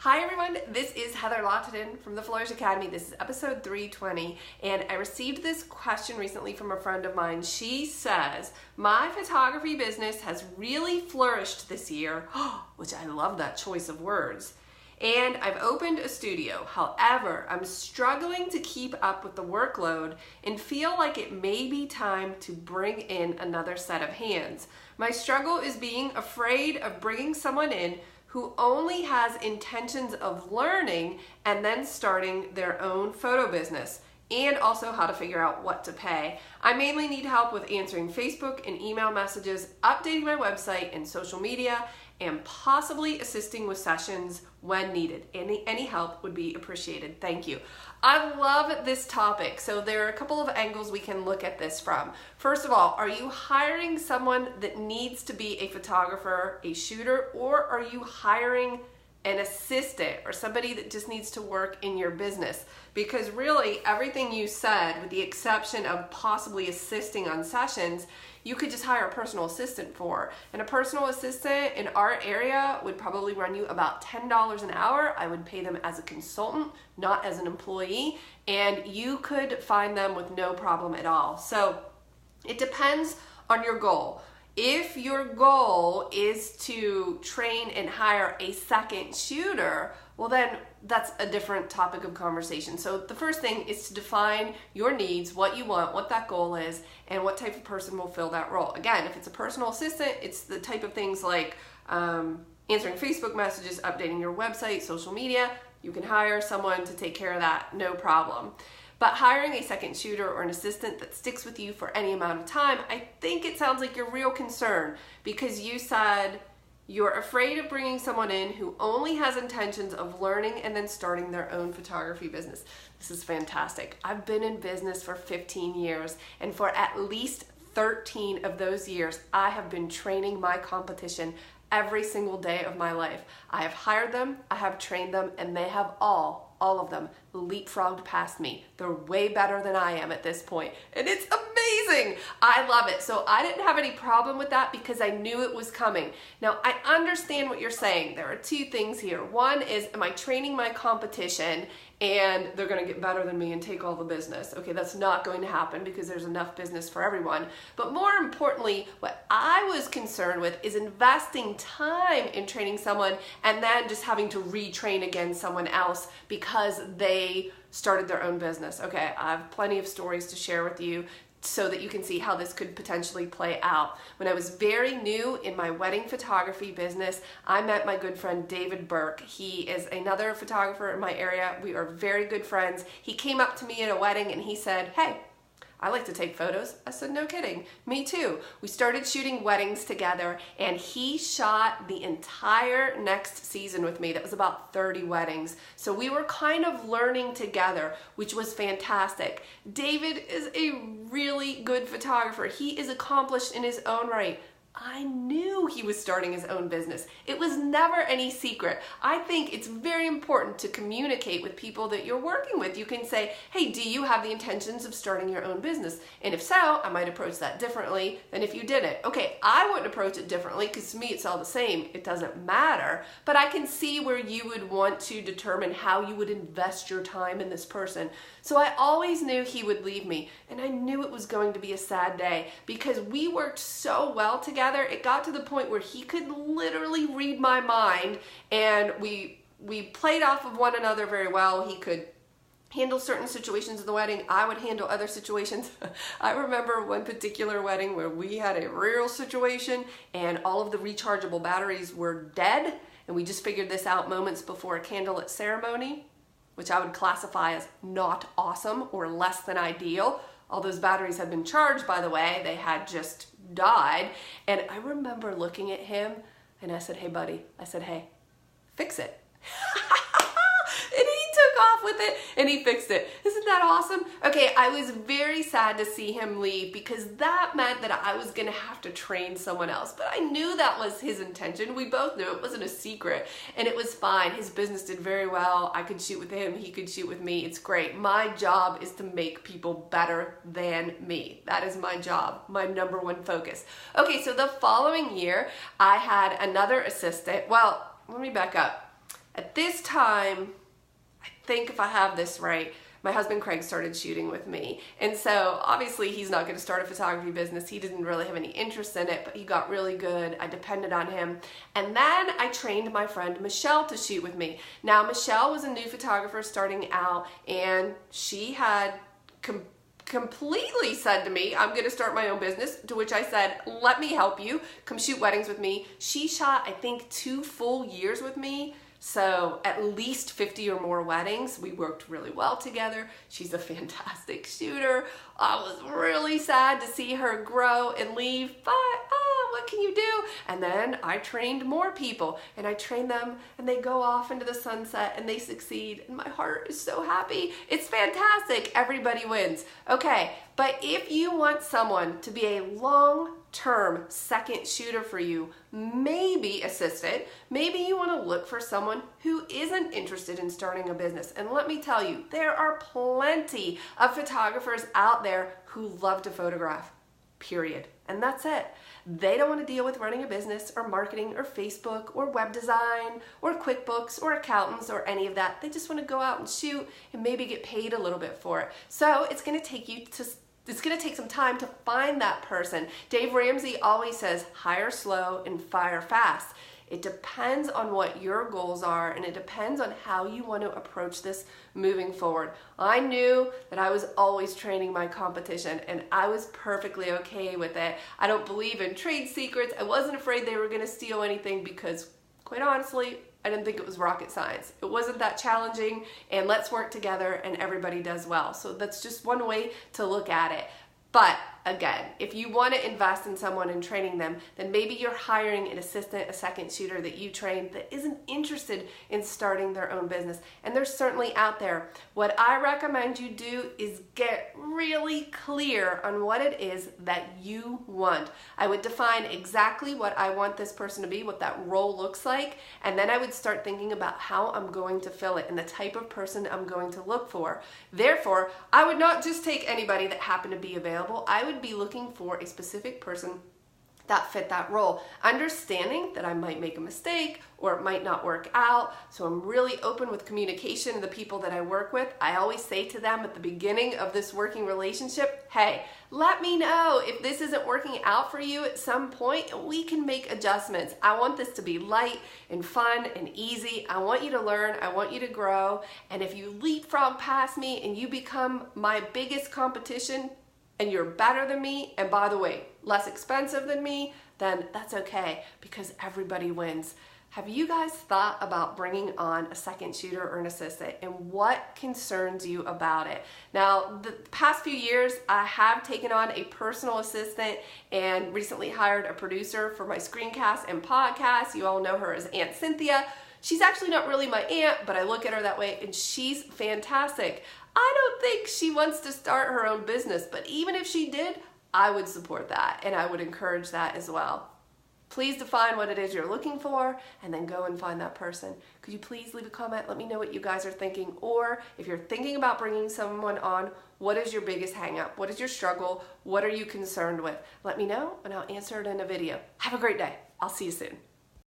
Hi everyone, this is Heather Lottenden from the Flourish.Academy. This is episode 320, and I received this question recently from a friend of mine. She says, my photography business has really flourished this year, which I love that choice of words, and I've opened a studio. However, I'm struggling to keep up with the workload and feel like it may be time to bring in another set of hands. My struggle is being afraid of bringing someone in who only has intentions of learning and then starting their own photo business, and also how to figure out what to pay. I mainly need help with answering Facebook and email messages, updating my website and social media, and possibly assisting with sessions when needed. Any help would be appreciated. Thank you. I love this topic. So there are a couple of angles we can look at this from. First of all, are you hiring someone that needs to be a photographer, a shooter, or are you hiring an assistant or somebody that just needs to work in your business? Because really everything you said, with the exception of possibly assisting on sessions, you could just hire a personal assistant for. And a personal assistant in our area would probably run you about $10 an hour. I would pay them as a consultant, not as an employee, and you could find them with no problem at all. So it depends on your goal. If your goal is to train and hire a second shooter, well then that's a different topic of conversation. So the first thing is to define your needs, what you want, what that goal is, and what type of person will fill that role. Again, if it's a personal assistant, it's the type of things like answering Facebook messages, updating your website, social media. You can hire someone to take care of that, no problem. But hiring a second shooter or an assistant that sticks with you for any amount of time, I think it sounds like you're real concerned, because you said you're afraid of bringing someone in who only has intentions of learning and then starting their own photography business. This is fantastic. I've been in business for 15 years, and for at least 13 of those years, I have been training my competition every single day of my life. I have hired them, I have trained them, and they have all of them leapfrogged past me. They're way better than I am at this point, and it's amazing. I love it. So I didn't have any problem with that because I knew it was coming. Now, I understand what you're saying. There are two things here. One is, am I training my competition and they're gonna get better than me and take all the business? Okay, that's not going to happen because there's enough business for everyone. But more importantly, what I was concerned with is investing time in training someone and then just having to retrain again someone else because they started their own business. Okay, I have plenty of stories to share with you so that you can see how this could potentially play out. When I was very new in my wedding photography business, I met my good friend David Burke. He is another photographer in my area. We are very good friends. He came up to me at a wedding and he said, "Hey, I like to take photos." I said, "No kidding, me too." We started shooting weddings together, and he shot the entire next season with me. That was about 30 weddings. So we were kind of learning together, which was fantastic. David is a really good photographer. He is accomplished in his own right. I knew he was starting his own business. It was never any secret. I think it's very important to communicate with people that you're working with. You can say, "Hey, do you have the intentions of starting your own business?" And if so, I might approach that differently than if you didn't. Okay, I wouldn't approach it differently because to me it's all the same. It doesn't matter. But I can see where you would want to determine how you would invest your time in this person. So I always knew he would leave me, and I knew it was going to be a sad day because we worked so well together. It got to the point where he could literally read my mind, and we played off of one another very well. He could handle certain situations in the wedding. I would handle other situations. I remember one particular wedding where we had a real situation and all of the rechargeable batteries were dead, and we just figured this out moments before a candlelit ceremony, which I would classify as not awesome or less than ideal. All those batteries had been charged, by the way. They had just died. And I remember looking at him and I said, "Hey, buddy," I said, "Hey, fix it." And he took off with it and he fixed it. Isn't that awesome? Okay, I was very sad to see him leave because that meant that I was gonna have to train someone else. But I knew that was his intention. We both knew it wasn't a secret, and it was fine. His business did very well. I could shoot with him, he could shoot with me. It's great. My job is to make people better than me. That is my job, my number one focus. Okay, so the following year, I had another assistant. Well, let me back up. At this time, I think if I have this right, my husband Craig started shooting with me. And so obviously he's not going to start a photography business. He didn't really have any interest in it, but he got really good. I depended on him. And then I trained my friend Michelle to shoot with me. Now Michelle was a new photographer starting out, and she had completely said to me, I'm going to start my own business, to which I said, let me help you. Come shoot weddings with me. She shot, I think, 2 full years with me. So at least 50 or more weddings. We worked really well together. She's a fantastic shooter. I was really sad to see her grow and leave, but what can you do? And then I trained more people, and I trained them, and they go off into the sunset and they succeed, and my heart is so happy. It's fantastic. Everybody wins. Okay, but if you want someone to be a long-term second shooter for you, maybe assistant, maybe you want to look for someone who isn't interested in starting a business. And let me tell you, there are plenty of photographers out there who love to photograph, period. And that's it. They don't want to deal with running a business or marketing or Facebook or web design or QuickBooks or accountants or any of that. They just want to go out and shoot and maybe get paid a little bit for it. So it's going to take some time to find that person. Dave Ramsey always says, hire slow and fire fast. It depends on what your goals are, and it depends on how you want to approach this moving forward. I knew that I was always training my competition, and I was perfectly okay with it. I don't believe in trade secrets. I wasn't afraid they were going to steal anything because, quite honestly, I didn't think it was rocket science. It wasn't that challenging, and let's work together and everybody does well. So that's just one way to look at it. But again, if you want to invest in someone and training them, then maybe you're hiring an assistant, a second shooter that you train that isn't interested in starting their own business. And they're certainly out there. What I recommend you do is get really clear on what it is that you want. I would define exactly what I want this person to be, what that role looks like, and then I would start thinking about how I'm going to fill it and the type of person I'm going to look for. Therefore, I would not just take anybody that happened to be available. I would be looking for a specific person that fit that role, understanding that I might make a mistake or it might not work out. So I'm really open with communication to the people that I work with. I always say to them at the beginning of this working relationship, hey, let me know if this isn't working out for you at some point, and we can make adjustments. I want this to be light and fun and easy. I want you to learn. I want you to grow. And if you leapfrog past me and you become my biggest competition, and you're better than me, and by the way, less expensive than me, then that's okay, because everybody wins. Have you guys thought about bringing on a second shooter or an assistant, and what concerns you about it? Now, the past few years, I have taken on a personal assistant and recently hired a producer for my screencasts and podcasts. You all know her as Aunt Cynthia. She's actually not really my aunt, but I look at her that way, and she's fantastic. I don't think she wants to start her own business, but even if she did, I would support that, and I would encourage that as well. Please define what it is you're looking for, and then go and find that person. Could you please leave a comment? Let me know what you guys are thinking, or if you're thinking about bringing someone on, what is your biggest hang up? What is your struggle? What are you concerned with? Let me know, and I'll answer it in a video. Have a great day. I'll see you soon.